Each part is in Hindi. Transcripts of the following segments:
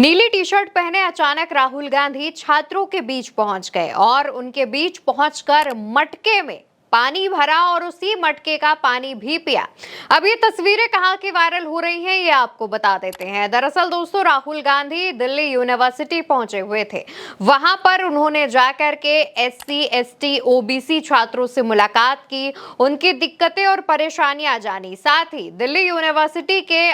नीली टी शर्ट पहने अचानक राहुल गांधी छात्रों के बीच पहुंच गए और उनके बीच पहुंचकर मटके में पानी भरा और उसी मटके का पानी भी पिया। अब ये तस्वीरें कहां की वायरल हो रही हैं, ये आपको बता देते हैं। दरअसल दोस्तों, राहुल गांधी दिल्ली यूनिवर्सिटी पहुंचे हुए थे। वहां पर उन्होंने जाकर के एससी, एसटी, ओबीसी छात्रों से मुलाकात की, उनकी दिक्कतें और परेशानियां जानी। साथ ही दिल्ली यूनिवर्सिटी के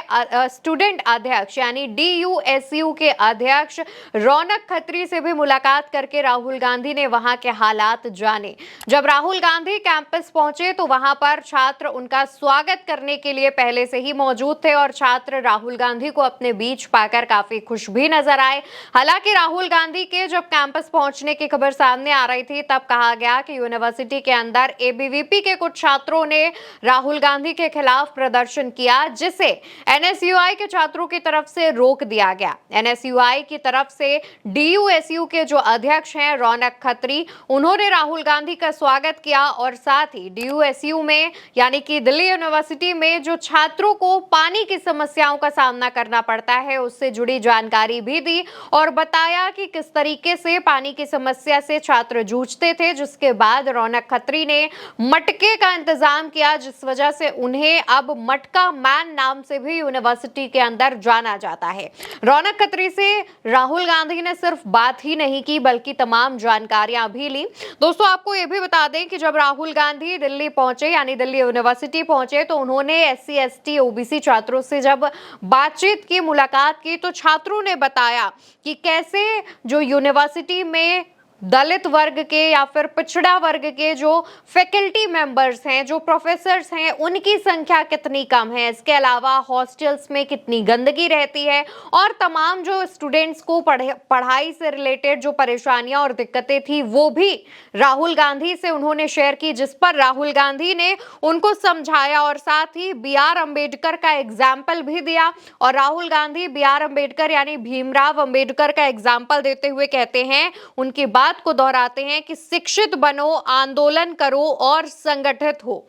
स्टूडेंट अध्यक्ष यानी DUSU के अध्यक्ष रौनक खत्री से भी मुलाकात करके राहुल गांधी ने वहां के हालात जाने। जब राहुल गांधी कैंपस पहुंचे तो वहां पर छात्र उनका स्वागत करने के लिए पहले से ही मौजूद थे और छात्र राहुल गांधी को अपने बीच पाकर काफी खुश भी नजर आए। हालांकि राहुल गांधी के जब कैंपस पहुंचने की खबर सामने आ रही थी, तब कहा गया कि यूनिवर्सिटी के अंदर ABVP के कुछ छात्रों ने राहुल गांधी के खिलाफ प्रदर्शन किया, जिसे NSUI के छात्रों की तरफ से रोक दिया गया। NSUI की तरफ से DUSU के जो अध्यक्ष हैं रौनक खत्री, उन्होंने राहुल गांधी का स्वागत किया और साथ ही DUSU में यानी कि दिल्ली यूनिवर्सिटी में जो छात्रों को पानी की समस्याओं का सामना करना पड़ता है, उससे जुड़ी जानकारी भी दी और बताया कि किस तरीके से पानी की समस्या से छात्र जूझते थे। जिसके बाद रौनक खत्री ने मटके का इंतजाम किया, जिस वजह से उन्हें अब मटका मैन नाम से भी यूनिवर्सिटी के अंदर जाना जाता है। रौनक खत्री से राहुल गांधी ने सिर्फ बात ही नहीं की, बल्कि तमाम जानकारियां भी ली। दोस्तों, आपको यह भी बता दें कि जब राहुल गांधी दिल्ली पहुंचे यानी दिल्ली यूनिवर्सिटी पहुंचे तो उन्होंने SC, ST, OBC छात्रों से जब बातचीत की, मुलाकात की, तो छात्रों ने बताया कि कैसे जो यूनिवर्सिटी में दलित वर्ग के या फिर पिछड़ा वर्ग के जो फैकल्टी मेंबर्स हैं, जो प्रोफेसर्स हैं, उनकी संख्या कितनी कम है। इसके अलावा हॉस्टल्स में कितनी गंदगी रहती है और तमाम जो स्टूडेंट्स को पढ़ाई से रिलेटेड जो परेशानियां और दिक्कतें थी, वो भी राहुल गांधी से उन्होंने शेयर की, जिस पर राहुल गांधी ने उनको समझाया और साथ ही BR अम्बेडकर का एग्जाम्पल भी दिया। और राहुल गांधी BR अम्बेडकर यानी भीमराव अम्बेडकर का एग्जाम्पल देते हुए कहते हैं, उनकी बात को दोहराते हैं कि शिक्षित बनो, आंदोलन करो और संगठित हो।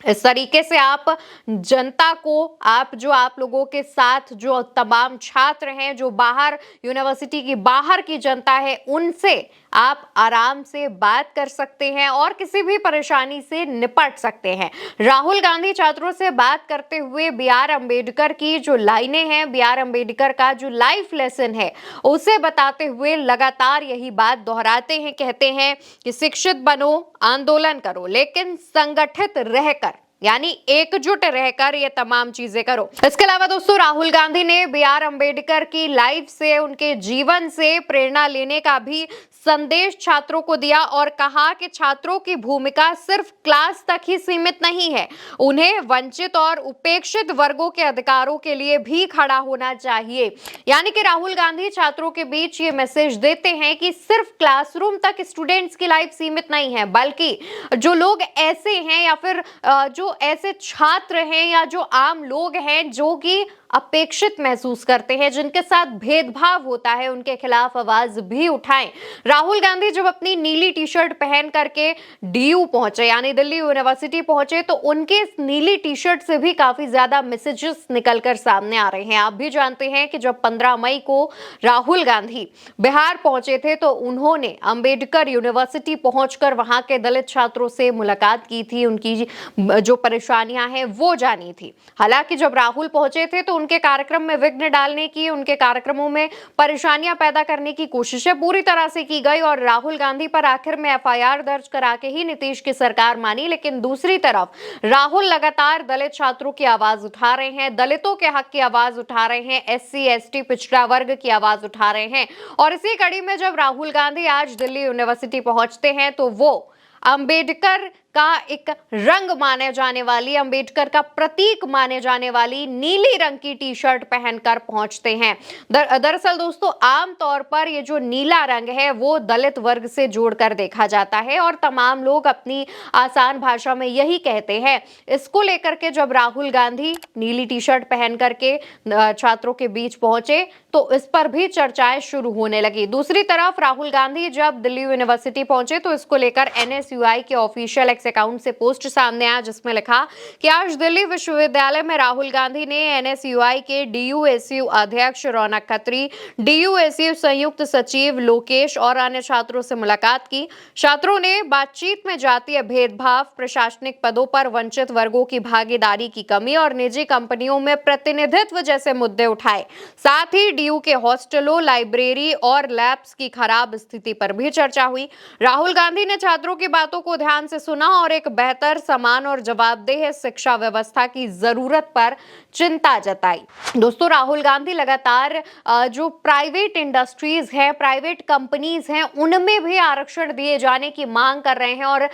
इस तरीके से आप जनता को, आप लोगों के साथ जो तमाम छात्र हैं, जो बाहर यूनिवर्सिटी की बाहर की जनता है, उनसे आप आराम से बात कर सकते हैं और किसी भी परेशानी से निपट सकते हैं। राहुल गांधी छात्रों से बात करते हुए BR अम्बेडकर की जो लाइनें हैं, BR अम्बेडकर का जो लाइफ लेसन है, उसे बताते हुए लगातार यही बात दोहराते हैं। कहते हैं कि शिक्षित बनो, आंदोलन करो, लेकिन संगठित रहकर यानी एकजुट रहकर ये तमाम चीजें करो। इसके अलावा दोस्तों, राहुल गांधी ने BR अम्बेडकर की लाइफ से, उनके जीवन से प्रेरणा लेने का भी संदेश छात्रों को दिया और कहा कि छात्रों की भूमिका सिर्फ क्लास तक ही सीमित नहीं है, उन्हें वंचित और उपेक्षित वर्गों के अधिकारों के लिए भी खड़ा होना चाहिए। यानी कि राहुल गांधी छात्रों के बीच ये मैसेज देते हैं कि सिर्फ क्लासरूम तक स्टूडेंट्स की लाइफ सीमित नहीं है, बल्कि जो लोग ऐसे हैं या फिर जो ऐसे छात्र हैं या जो आम लोग हैं जो कि अपेक्षित महसूस करते हैं, जिनके साथ भेदभाव होता है, उनके खिलाफ आवाज भी उठाएं। राहुल गांधी जब अपनी नीली टी शर्ट पहन करके DU पहुंचे यानी दिल्ली यूनिवर्सिटी पहुंचे, तो उनके इस नीली टी शर्ट से भी काफी ज्यादा मैसेजेस निकलकर सामने आ रहे हैं। आप भी जानते हैं कि जब 15 मई को राहुल गांधी बिहार पहुंचे थे तो उन्होंने अंबेडकर यूनिवर्सिटी पहुंचकर वहां के दलित छात्रों से मुलाकात की थी, उनकी जो परेशानियां हैं वो जानी थी। हालांकि जब राहुल पहुंचे थे तो उनके कार्यक्रम में विघ्न डालने की, उनके कार्यक्रमों में परेशानियां पैदा करने की कोशिशें पूरी तरह से की गई और राहुल गांधी पर आखिर में FIR दर्ज करा के ही नीतीश की सरकार मानी। लेकिन दूसरी तरफ राहुल लगातार दलित छात्रों की आवाज उठा रहे हैं, दलितों के हक की आवाज उठा रहे हैं, SC, ST, पिछड़ा वर्ग की आवाज उठा रहे हैं। और इसी कड़ी में जब राहुल गांधी आज दिल्ली यूनिवर्सिटी पहुंचते हैं तो वो अंबेडकर का एक रंग माने जाने वाली, अंबेडकर का प्रतीक माने जाने वाली नीली रंग की टी शर्ट पहनकर पहुंचते हैं। दरअसल दोस्तों, आम तौर पर ये जो नीला रंग है वो दलित वर्ग से जोड़कर देखा जाता है और तमाम लोग अपनी आसान भाषा में यही कहते हैं। इसको लेकर के जब राहुल गांधी नीली टी शर्ट पहन करके छात्रों के बीच पहुंचे तो इस पर भी चर्चाएं शुरू होने लगी। दूसरी तरफ राहुल गांधी जब दिल्ली यूनिवर्सिटी पहुंचे तो इसको लेकर NSUI के ऑफिशियल एक्स अकाउंट से पोस्ट सामने आया जिसमें लिखा कि आज दिल्ली विश्वविद्यालय में राहुल गांधी ने एनएसयूआई के डीयूएसयू अध्यक्ष रौनक खत्री, डीयूएसयू संयुक्त सचिव लोकेश और अन्य छात्रों से मुलाकात की। छात्रों ने बातचीत में जातीय भेदभाव, प्रशासनिक पदों पर वंचित वर्गों की भागीदारी की कमी और निजी कंपनियों में प्रतिनिधित्व जैसे मुद्दे उठाए। साथ ही डीयू के हॉस्टलों, लाइब्रेरी और लैब्स की खराब स्थिति पर भी चर्चा हुई। राहुल गांधी ने छात्रों की बातों को ध्यान से सुना और एक बेहतर, समान और जवाबदेह शिक्षा व्यवस्था की जरूरत पर चिंता जताई। दोस्तों, राहुल गांधी लगातार जो प्राइवेट इंडस्ट्रीज है, प्राइवेट कंपनीज हैं, उनमें भी आरक्षण दिए जाने की मांग कर रहे हैं और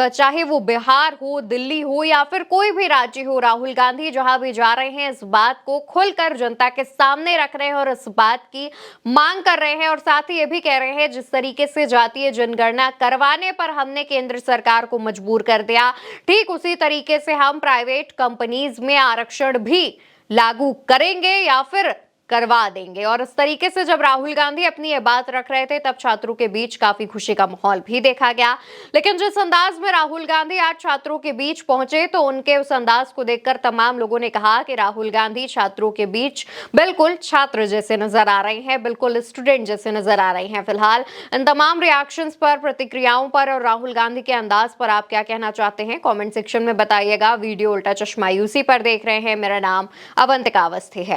चाहे वो बिहार हो, दिल्ली हो या फिर कोई भी राज्य हो, राहुल गांधी जहां भी जा रहे हैं इस बात को खुलकर जनता के सामने रख रहे हैं और इस बात की मांग कर रहे हैं और साथ ही ये भी कह रहे हैं जिस तरीके से जातीय जनगणना करवाने पर हमने केंद्र सरकार को मजबूर कर दिया, ठीक उसी तरीके से हम प्राइवेट कंपनीज में आरक्षण भी लागू करेंगे या फिर करवा देंगे। और इस तरीके से जब राहुल गांधी अपनी ये बात रख रहे थे तब छात्रों के बीच काफी खुशी का माहौल भी देखा गया। लेकिन जिस अंदाज में राहुल गांधी आज छात्रों के बीच पहुंचे तो उनके उस अंदाज को देखकर तमाम लोगों ने कहा कि राहुल गांधी छात्रों के बीच बिल्कुल छात्र जैसे नजर आ रहे हैं, बिल्कुल स्टूडेंट जैसे नजर आ रहे हैं। फिलहाल इन तमाम रिएक्शंस पर, प्रतिक्रियाओं पर और राहुल गांधी के अंदाज पर आप क्या कहना चाहते हैं, कॉमेंट सेक्शन में बताइएगा। वीडियो उल्टा चश्मा यूसी पर देख रहे हैं। मेरा नाम अवंतिका अवस्थी है।